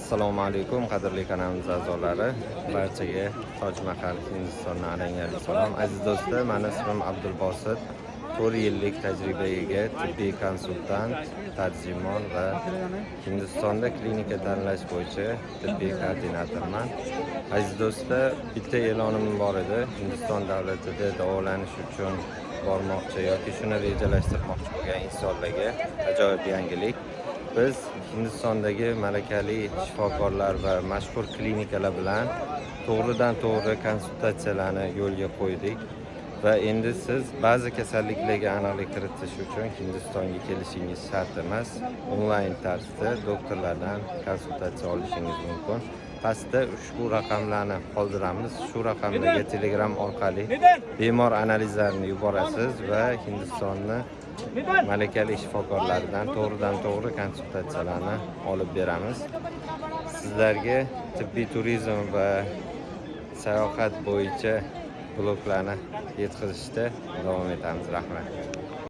Assalomu alaykum qadrli kanalimiz a'zolari, barchaga Toj Mahal Hindistondan alangali salom. Aziz do'stlar, meni ismim Abdulbosit, 4 yillik tajribaga ega tibbiy konsultant, tarjimon va Hindistonda klinika tanlash bo'yicha tibbiy koordinatorman. Aziz do'stlar, bitta e'lonim bor edi. Hindiston davlatida davolanish uchun bormoqchi yoki shuni rejalashtirmoqchi bo'lgan insonlarga ajoyib yangilik. Biz Hindistondagi malakali shifokorlar va mashhur klinikalar bilan to'g'ridan-to'g'ri konsultatsiyalarni yo'lga qo'ydik va endi siz ba'zi kasalliklarga aniqlik kiritish uchun Hindistonga kelishingiz shart emas. Onlayn tarzda doktorlardan konsultatsiya olishingiz mumkin. Pastda ushbu raqamlarni qoldiramiz. Shu raqamlarga Telegram orqali bemor analizlarini yuborasiz va Hindistonni malakali shifokorlardan to'g'ridan-to'g'ri konsultatsiyalarni olib beramiz. Sizlarga tibbiy turizm va sayohat bo'yicha bloglarni yetkazishda davom etamiz. Rahmat.